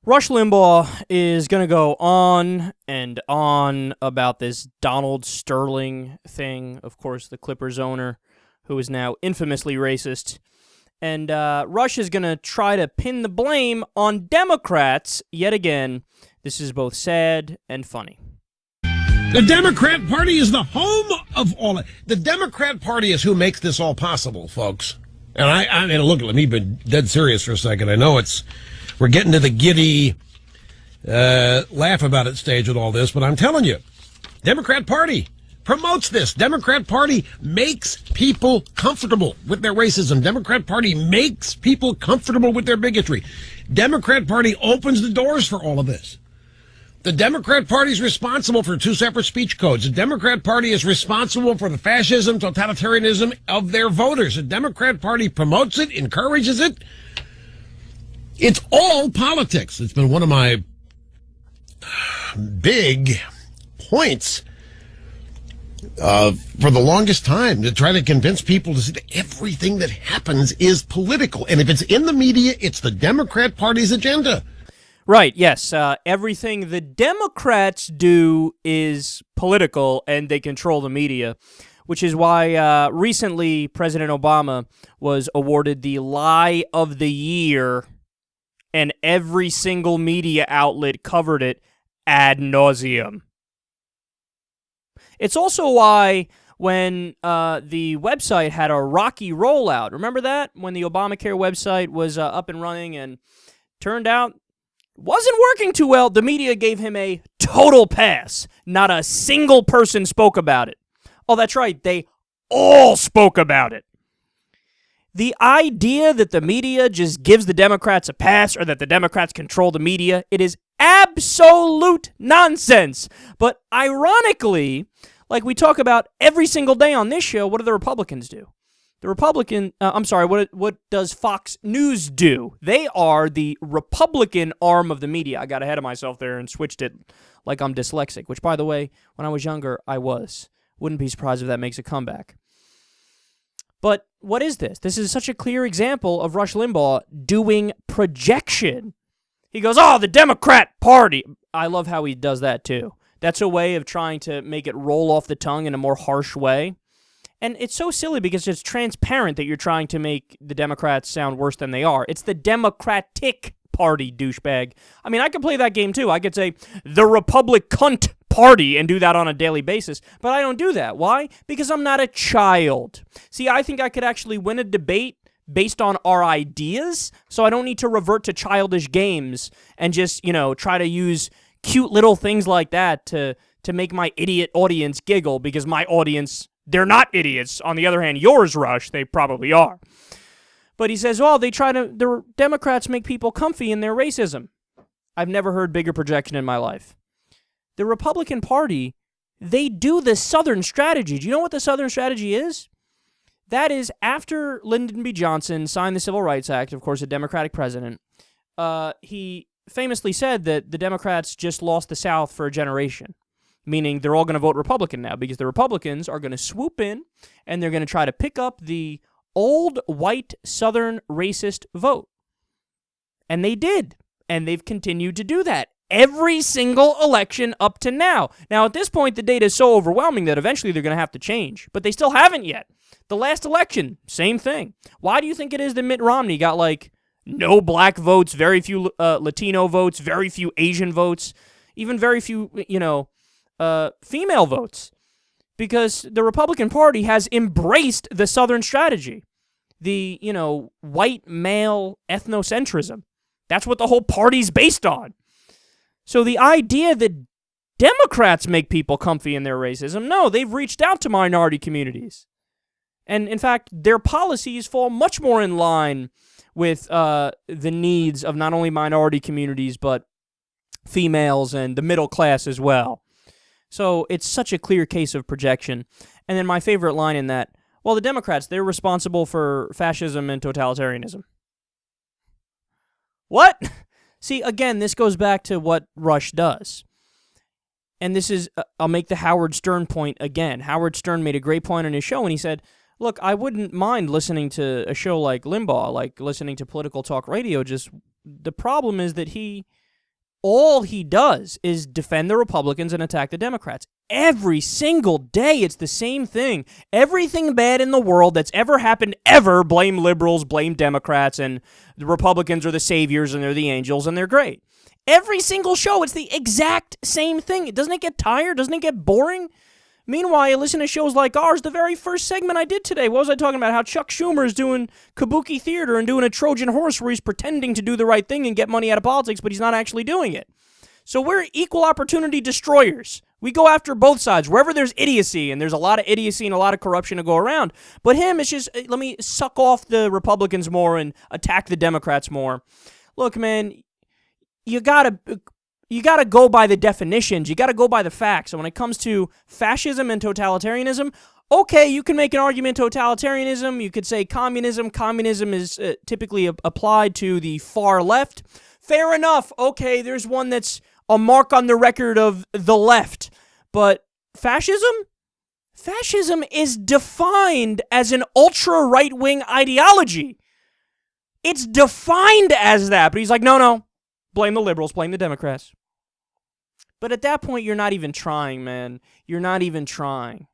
Rush Limbaugh is going to go on and on about this Donald Sterling thing, of course, the Clippers owner, who is now infamously racist. And Rush is going to try to pin the blame on Democrats yet again. This is both sad and funny. The Democrat Party is the home of all it. The Democrat Party is who makes this all possible, folks. And I mean, look, let me be dead serious for a second. I know we're getting to the giddy laugh about it stage with all this, but I'm telling you, Democrat Party promotes this. Democrat Party makes people comfortable with their racism. Democrat Party makes people comfortable with their bigotry. Democrat Party opens the doors for all of this. The Democrat Party is responsible for 2 separate speech codes. The Democrat Party is responsible for the fascism, totalitarianism of their voters. The Democrat Party promotes it, encourages it. It's all politics. It's been one of my big points for the longest time, to try to convince people to see that everything that happens is political. And if it's in the media, it's the Democrat Party's agenda. Right, yes. Everything the Democrats do is political, and they control the media, which is why recently President Obama was awarded the Lie of the Year, and every single media outlet covered it ad nauseum. It's also why when the website had a rocky rollout, remember that? When the Obamacare website was up and running and turned out wasn't working too well, the media gave him a total pass. Not a single person spoke about it. Oh, that's right. They all spoke about it. The idea that the media just gives the Democrats a pass, or that the Democrats control the media, it is absolute nonsense. But ironically, like we talk about every single day on this show, what do the Republicans do? What does Fox News do? They are the Republican arm of the media. I got ahead of myself there and switched it like I'm dyslexic, which, by the way, when I was younger, I was. Wouldn't be surprised if that makes a comeback. But what is this? This is such a clear example of Rush Limbaugh doing projection. He goes, oh, the Democrat Party. I love how he does that, too. That's a way of trying to make it roll off the tongue in a more harsh way. And it's so silly because it's transparent that you're trying to make the Democrats sound worse than they are. It's the Democratic Party, douchebag. I mean, I could play that game too. I could say the Republican Party and do that on a daily basis, but I don't do that. Why? Because I'm not a child. See, I think I could actually win a debate based on our ideas, so I don't need to revert to childish games and just, try to use cute little things like that to make my idiot audience giggle, because my audience, they're not idiots. On the other hand, yours, Rush, they probably are. But he says, the Democrats make people comfy in their racism. I've never heard bigger projection in my life. The Republican Party, they do the Southern strategy. Do you know what the Southern strategy is? That is, after Lyndon B. Johnson signed the Civil Rights Act, of course, a Democratic president, he famously said that the Democrats just lost the South for a generation. Meaning they're all going to vote Republican now, because the Republicans are going to swoop in and they're going to try to pick up the old white Southern racist vote. And they did. And they've continued to do that every single election up to now. Now, at this point, the data is so overwhelming that eventually they're going to have to change. But they still haven't yet. The last election, same thing. Why do you think it is that Mitt Romney got no black votes, very few Latino votes, very few Asian votes, even very few, female votes? Because the Republican Party has embraced the Southern strategy, the, white male ethnocentrism. That's what the whole party's based on. So the idea that Democrats make people comfy in their racism, no, they've reached out to minority communities. And in fact, their policies fall much more in line with the needs of not only minority communities, but females and the middle class as well. So it's such a clear case of projection. And then my favorite line in that, well, the Democrats, they're responsible for fascism and totalitarianism. What? See, again, this goes back to what Rush does. And this is, I'll make the Howard Stern point again. Howard Stern made a great point on his show, and he said, look, I wouldn't mind listening to a show like Limbaugh, like listening to political talk radio. Just the problem is that he all he does is defend the Republicans and attack the Democrats. Every single day, it's the same thing. Everything bad in the world that's ever happened ever, blame liberals, blame Democrats, and the Republicans are the saviors and they're the angels and they're great. Every single show, it's the exact same thing. Doesn't it get tired? Doesn't it get boring? Meanwhile, you listen to shows like ours. The very first segment I did today, what was I talking about? How Chuck Schumer is doing kabuki theater and doing a Trojan horse where he's pretending to do the right thing and get money out of politics, but he's not actually doing it. So we're equal opportunity destroyers. We go after both sides, wherever there's idiocy, and there's a lot of idiocy and a lot of corruption to go around. But him, it's just, let me suck off the Republicans more and attack the Democrats more. Look, man, you gotta go by the definitions. You gotta go by the facts. And when it comes to fascism and totalitarianism, okay, you can make an argument totalitarianism. You could say communism. Communism is typically applied to the far left. Fair enough. Okay, there's one that's a mark on the record of the left. But fascism? Fascism is defined as an ultra right-wing ideology. It's defined as that. But he's like, no. Blame the liberals, blame the Democrats. But at that point, you're not even trying, man. You're not even trying.